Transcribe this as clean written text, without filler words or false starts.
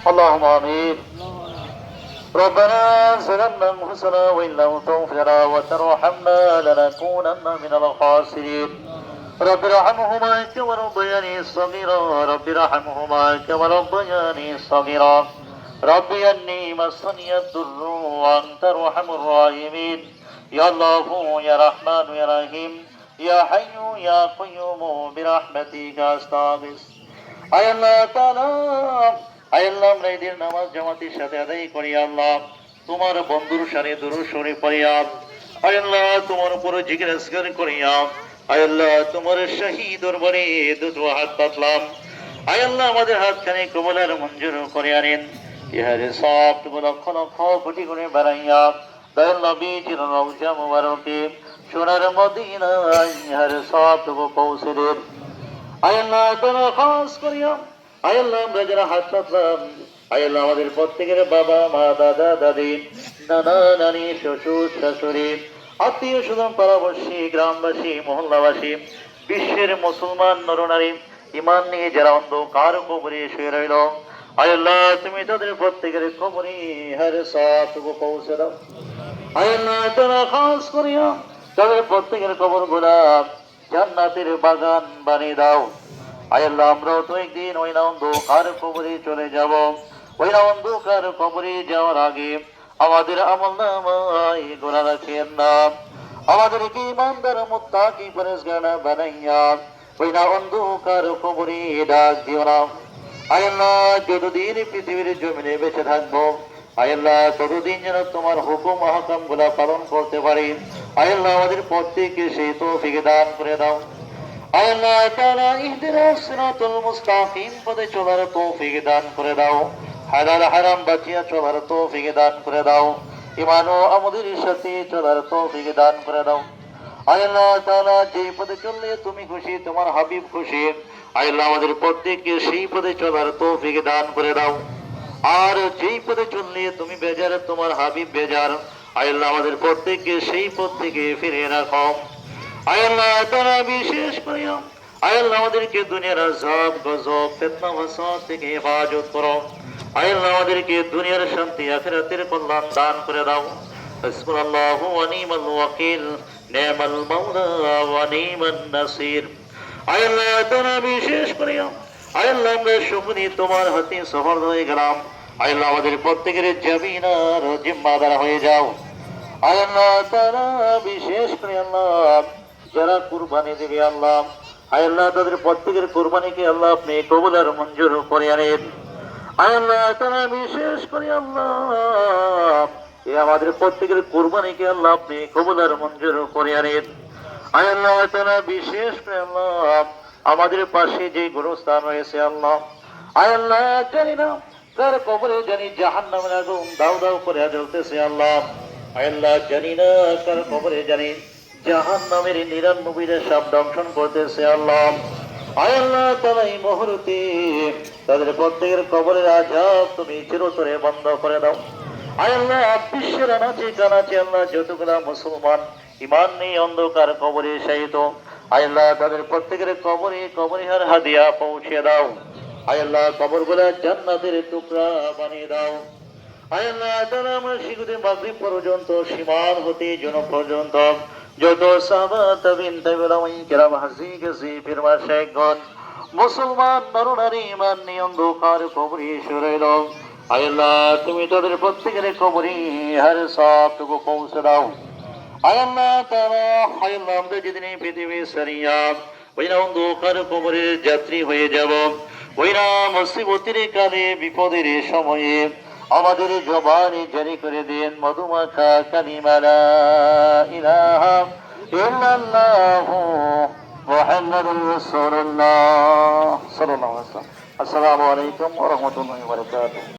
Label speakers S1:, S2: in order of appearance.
S1: اللهم آمين. ربنا ظلمنا أنفسنا وإن لم تغفر لنا وترحمنا لنكونن من الخاسرين. رب ارحمهما كما ربياني صغيرا. رب ارحمهما كما ربياني صغيرا. رب إني مسني الضر وأنت أرحم الراحمين. يا الله يا رحمن يا رحيم يا حي يا قيوم برحمتك أستغيث. আয় আল্লাহ তাআলা, আয় আল্লাহ আমরা ঈদের নামাজ জামাতের সাথে আদায় করি আল্লাহ, তোমার বন্ধুর সাথে দুরূদ শরীফ পড়িয়া, আয় আল্লাহ তোমার উপর জিকির আজকার করিয়া, আয় আল্লাহ তোমার শাহী দরবারে দুটো হাত পাতলাম। আয় আল্লাহ আমাদের হাতখানি কবুল আর মঞ্জুর করে আনেন। ইহারে সব লক্ষ লক্ষ কোটি করে বাড়াইয়া দয়াল নবীজির রওজা মুবারকে সোনার মদিনায় ইহারে সব পৌঁছে দেন। আয় আল্লাহ তাআলা খাস করিয়া, আয় আল্লাহ আমরা যারা হাত পাতলাম, আয় আল্লাহ আমাদের প্রত্যেকের বাবা মা দাদা দাদি নানা নানি শ্বশুর শাশুড়ি আত্মীয় স্বজন পাড়াবাসী গ্রামবাসী মহল্লাবাসী বিশ্বের মুসলমান নরনারী ইমান নিয়ে যারা অন্ধকার কবরে শুয়ে রইল, আয় আল্লাহ তুমি তাদের প্রত্যেকের কবরে হার সাথে পৌঁছে দাও। আয় আল্লাহ তাআলা খাস করিয়া তাদের প্রত্যেকের কবর গুলা জান্নাতের বাগান বানিয়ে দাও। আয় আল্লাহ আমরাও তো একদিন ওই না অন্ধকার কবরে চলে যাব। ওই না অন্ধকার কবরে যাওয়ার আগে আমাদের আমলনামায় গোনা রাখেন না, আমাদেরকে ইমানদার মুত্তাকি পরেজগার বানাইয়া ওই না অন্ধকার কবরে ডাক দিও না। আয় আল্লাহ যতদিন পৃথিবীর জমিনে বেঁচে থাকবো, আয় আল্লাহ ততদিন যেন তোমার হুকুম আহকাম গুলা পালন করতে পারি। আয় আল্লাহ আমাদের প্রত্যেককে সেই তৌফিক দান করে দাও। আয় আল্লাহ তাআলা ইহদিনাস সিরাতাল মুস্তাকিম পথে চলার তৌফিক দান করে দাও। হালাল হারাম বাঁচিয়া চলার তৌফিক দান করে দাও। ঈমান ও আমলের সাথে চলার তৌফিক দান করে দাও। আয় আল্লাহ তাআলা যেই পথে চললে তুমি খুশি, তোমার হাবিব খুশি, আয় আল্লাহ আমাদের প্রত্যেককে সেই পথে চলার তৌফিক দান করে দাও। আর যেই পথে চললে তুমি বেজার, তোমার হাবিব বেজার, আয় আল্লাহ আমাদের প্রত্যেককে সেই পথ থেকে ফিরিয়ে রাখো। আয় আল্লাহ তাআলা বিশেষ করে আয় আল্লাহ আমাদেরকে দুনিয়ার আযাব গজব ফিতনা ফাসাদ থেকে হেফাজত করো। আয় আল্লাহ আমাদেরকে দুনিয়ার শান্তি আখিরাতের কল্যাণ দান করে দাও। হাসবুনাল্লাহু ওয়া নি'মাল ওয়াকিল নি'মাল মাওলা ওয়া নি'মান নাসির। আয় আল্লাহ তাআলা বিশেষ করে আয় আল্লাহ আমরা সকলে তোমার হাতে সুপর্দ হয়ে গেলাম। আয় আল্লাহ আমাদের প্রত্যেকের জামিনার জিম্মাদার হয়ে যাও। আয় আল্লাহ তাআলা বিশেষ করে আল্লাহ যারা কুরবানি দেবে আল্লাহ, আয় আল্লাহ তাদের প্রত্যেকের কুরবানিকে আল্লাহ আপনি কবুল আর মঞ্জুর করে আনেন। আয় আল্লাহ তাআলা বিশেষ করে আল্লাহ আমাদের প্রত্যেকের কুরবানিকে আল্লাহ আপনি কবুল আর মঞ্জুর করে আনেন। আয় আল্লাহ তাআলা বিশেষ করে আল্লাহ আমাদের পাশে যে গোরস্থান রয়েছে আল্লাহ, আয় আল্লাহ জানি না তার কবরে জানি জাহান্নামের আগুন দাউ দাউ করে জ্বলতেছে আল্লাহ। আয় আল্লাহ জানি না তার কবরে জানি জাহান্নামের 99টা সাপ দংশন করতেছে আল্লাহ। আয় আল্লাহ তাআলা এই মুহূর্তে তাদের প্রত্যেকের কবরের আযাব তুমি চিরতরে বন্ধ করে দাও। আয় আল্লাহ বিশ্বের আনাচে কানাচে আল্লাহ যতগুলা মুসলমান ইমান নেই অন্ধকার কবরে শায়িত, আয় আল্লাহ তাদের প্রত্যেকের কবরে কবরিহার হাদিয়া পৌঁছে দাও। আয় আল্লাহ কবরগুলা জান্নাতের টুকরা বানিয়ে দাও। আয় আল্লাহ তাআলা আমরা শিশুদের মাগরিব পর্যন্ত সীমান হতে জন পর্যন্ত যত সাহাবা তাবিন তাবিঈন কিরাম হাজি গাজী পীর মাশায়েখগণ মুসলমান নরনারী ইমান নিয়ে অন্ধকার কবরে শুয়ে রইল, আয় আল্লাহ তুমি তাদের প্রত্যেকের কবরে হার সবটুকু পৌঁছে দাও। আয় আল্লাহ তাআলা আয় আল্লাহ আমরা যেদিন এই পৃথিবী ছাড়িয়া ওই না অন্ধকার কবরের যাত্রী হয়ে যাব, ওই না মুসিবতের কালে বিপদের সময়ে আমাদের জবানে জারি করে দেন মধুমাখা কালিমা লা ইলাহা ইল্লাল্লাহু মুহাম্মাদুর রাসূলুল্লাহ সাল্লাল্লাহু আলাইহি ওয়াসাল্লাম। আসসালামু আলাইকুম ওয়া রাহমাতুল্লাহি ওয়া বারাকাতুহু।